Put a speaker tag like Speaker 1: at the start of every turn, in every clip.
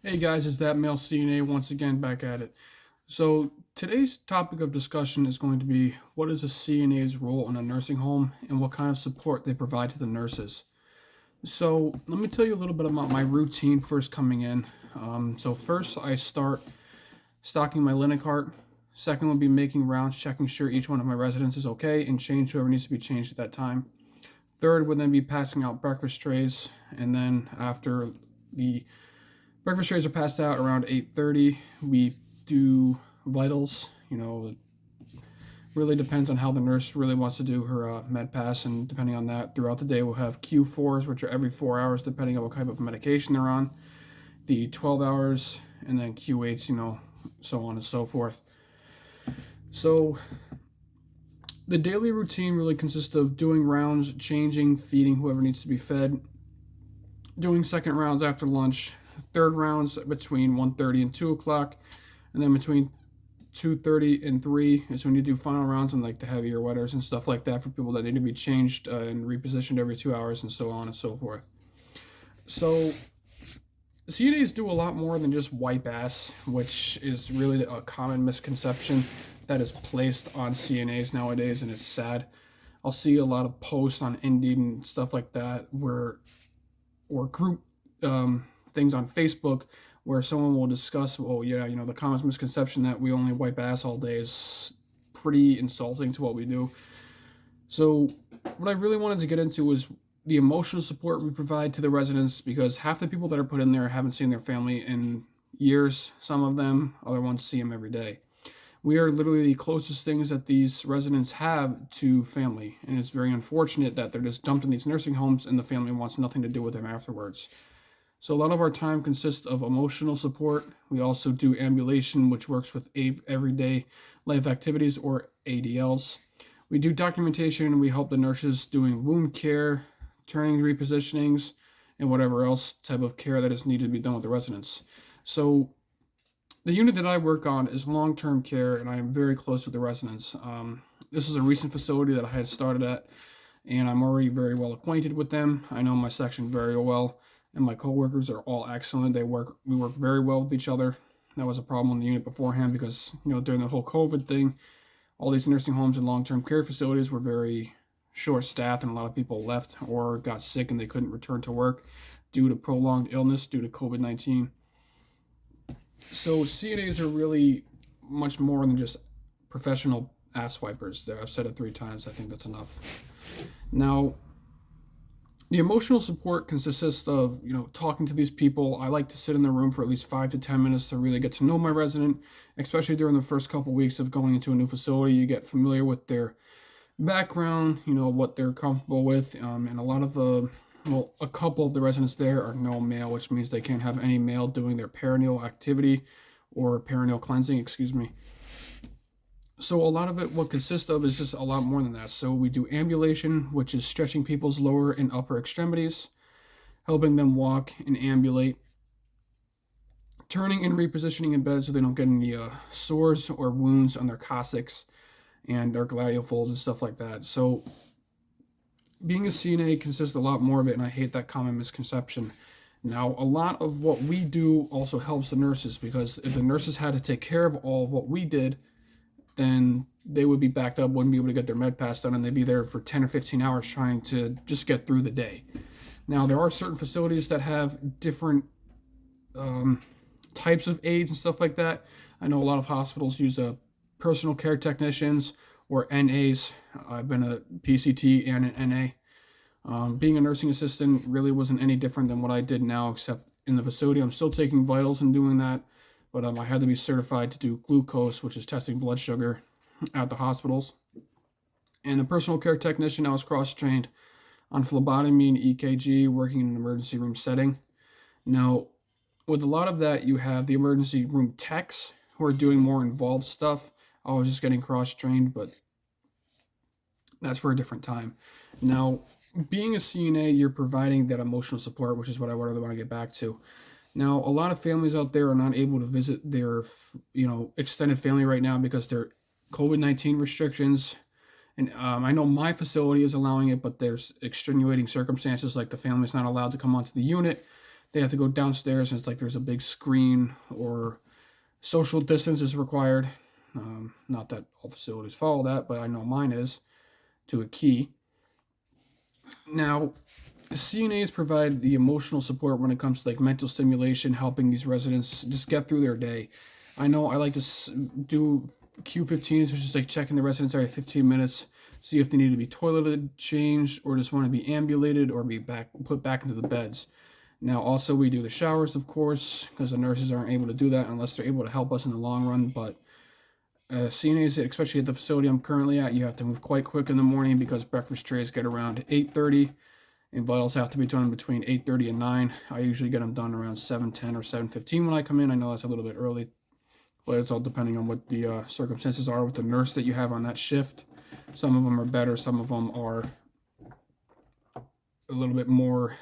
Speaker 1: Hey guys, it's that male CNA once again back at it. So today's topic of discussion is going to be what is a CNA's role in a nursing home and what kind of support they provide to the nurses. So let me tell you a little bit about my routine first coming in. So first I start stocking my linen cart. Second would be making rounds, checking sure each one of my residents is okay and change whoever needs to be changed at that time. Third would then be passing out breakfast trays, and then after the breakfast trays are passed out around 8:30. We do vitals. It really depends on how the nurse really wants to do her med pass, and depending on that, throughout the day we'll have Q4s, which are every 4 hours, depending on what type of medication they're on. The 12 hours, and then Q8s. So on and so forth. So the daily routine really consists of doing rounds, changing, feeding whoever needs to be fed, doing second rounds after lunch, third rounds between 1:30 and 2 o'clock, and then between 2:30 and 3 is when you do final rounds and like the heavier wetters and stuff like that for people that need to be changed and repositioned every 2 hours and so on and so forth. So CNAs do a lot more than just wipe ass, which is really a common misconception that is placed on CNAs nowadays, and it's sad. I'll see a lot of posts on Indeed and stuff like that or group things on Facebook where someone will discuss, well, yeah, the common misconception that we only wipe ass all day is pretty insulting to what we do. So, what I really wanted to get into was the emotional support we provide to the residents, because half the people that are put in there haven't seen their family in years. Some of them, other ones see them every day. We are literally the closest things that these residents have to family, and it's very unfortunate that they're just dumped in these nursing homes and the family wants nothing to do with them afterwards. So a lot of our time consists of emotional support. We also do ambulation, which works with everyday life activities, or ADLs. We do documentation, and we help the nurses doing wound care, turning repositionings, and whatever else type of care that is needed to be done with the residents. So the unit that I work on is long-term care, and I am very close with the residents. This is a recent facility that I had started at, and I'm already very well acquainted with them. I know my section very well, and my coworkers are all excellent. We work very well with each other. That was a problem in the unit beforehand because, during the whole COVID thing, all these nursing homes and long-term care facilities were very short-staffed, and a lot of people left or got sick and they couldn't return to work due to prolonged illness due to COVID-19. So CNAs are really much more than just professional ass wipers. I've said it 3 times. I think that's enough. Now, the emotional support consists of, talking to these people. I like to sit in the room for at least 5 to 10 minutes to really get to know my resident, especially during the first couple weeks of going into a new facility. You get familiar with their background, what they're comfortable with, and a couple of the residents there are no male, which means they can't have any male doing their perineal activity or perineal cleansing, excuse me. So a lot of it, what consists of, is just a lot more than that. So we do ambulation, which is stretching people's lower and upper extremities, helping them walk and ambulate, turning and repositioning in bed so they don't get any sores or wounds on their coccyx and their gluteal folds and stuff like that. So being a CNA consists a lot more of it, and I hate that common misconception. Now, a lot of what we do also helps the nurses, because if the nurses had to take care of all of what we did, then they would be backed up, wouldn't be able to get their med pass done, and they'd be there for 10 or 15 hours trying to just get through the day. Now, there are certain facilities that have different types of aides and stuff like that. I know a lot of hospitals use personal care technicians or NAs. I've been a PCT and an NA. Being a nursing assistant really wasn't any different than what I did now, except in the facility I'm still taking vitals and doing that. But I had to be certified to do glucose, which is testing blood sugar at the hospitals. And the personal care technician, I was cross-trained on phlebotomy and EKG, working in an emergency room setting. Now, with a lot of that, you have the emergency room techs who are doing more involved stuff. I was just getting cross-trained, but that's for a different time. Now, being a CNA, you're providing that emotional support, which is what I really want to get back to. Now, a lot of families out there are not able to visit their, extended family right now because they're COVID-19 restrictions. And I know my facility is allowing it, but there's extenuating circumstances, like the family's not allowed to come onto the unit. they have to go downstairs, and it's like there's a big screen, or social distance is required. Not that all facilities follow that, but I know mine is to a key. Now, CNAs provide the emotional support when it comes to like mental stimulation, helping these residents just get through their day. I know I like to do Q15s, which is like checking the residents every 15 minutes, see if they need to be toileted, changed, or just want to be ambulated or be put back into the beds. Now, also we do the showers, of course, because the nurses aren't able to do that unless they're able to help us in the long run. But CNAs, especially at the facility I'm currently at, you have to move quite quick in the morning because breakfast trays get around 8:30, and vitals have to be done between 8:30 and 9. I usually get them done around 7:10 or 7:15 when I come in. I know that's a little bit early, but it's all depending on what the circumstances are with the nurse that you have on that shift. Some of them are better, some of them are a little bit more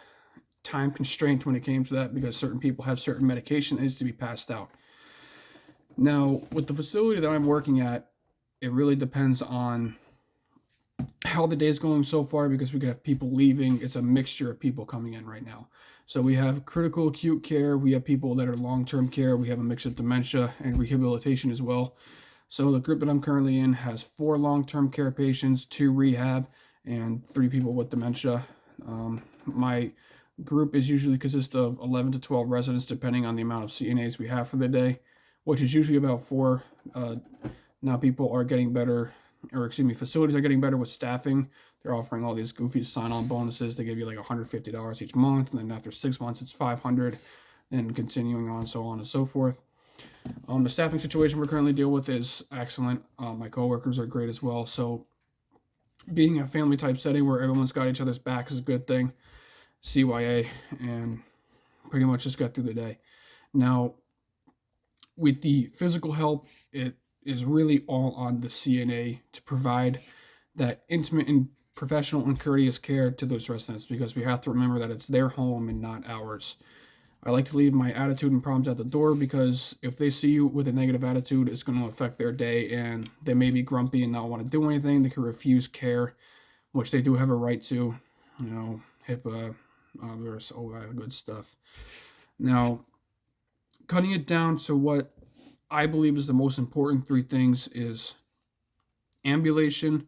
Speaker 1: time constraint when it came to that, because certain people have certain medication that needs to be passed out. Now, with the facility that I'm working at, it really depends on how the day is going so far, because we could have people leaving. It's a mixture of people coming in right now. So we have critical acute care, we have people that are long-term care, we have a mix of dementia and rehabilitation as well. So the group that I'm currently in has 4 long-term care patients, 2 rehab, and 3 people with dementia. My group is usually consists of 11 to 12 residents, depending on the amount of CNAs we have for the day, which is usually about 4. Now people are getting better, or excuse me, facilities are getting better with staffing. They're offering all these goofy sign-on bonuses. They give you like $150 each month, and then after 6 months it's $500, and continuing on, so on and so forth. The staffing situation we're currently dealing with is excellent. My coworkers are great as well. So being a family type setting where everyone's got each other's back is a good thing. CYA, and pretty much just got through the day. Now, with the physical help, it is really all on the CNA to provide that intimate and professional and courteous care to those residents, because we have to remember that it's their home and not ours. I like to leave my attitude and problems at the door, because if they see you with a negative attitude, it's going to affect their day, and they may be grumpy and not want to do anything. They can refuse care, which they do have a right to. HIPAA, there's all that good stuff. Now, cutting it down to what I believe is the most important 3 things is ambulation,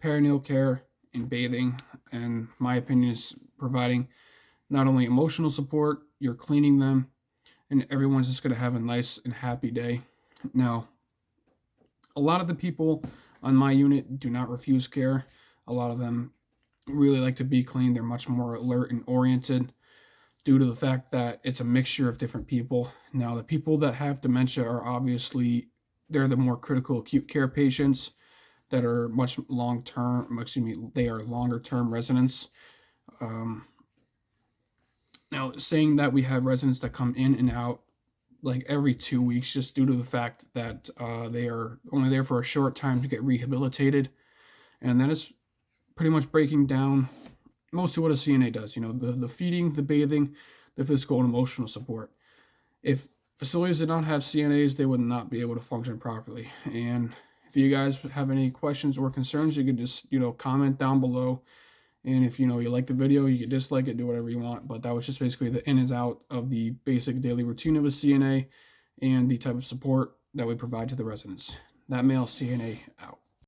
Speaker 1: perinatal care, and bathing. And my opinion is providing not only emotional support, you're cleaning them, and everyone's just going to have a nice and happy day. Now, a lot of the people on my unit do not refuse care. A lot of them really like to be clean. They're much more alert and oriented due to the fact that it's a mixture of different people. Now, the people that have dementia are obviously, they're the more critical acute care patients that are much they are longer term residents. Now, saying that, we have residents that come in and out like every 2 weeks, just due to the fact that they are only there for a short time to get rehabilitated. And that is pretty much breaking down most of what a CNA does. The feeding, the bathing, the physical and emotional support. If facilities did not have CNAs, they would not be able to function properly. And if you guys have any questions or concerns, you could just, comment down below. And if, you like the video, you could dislike it, do whatever you want. But that was just basically the in and out of the basic daily routine of a CNA and the type of support that we provide to the residents. That male CNA out.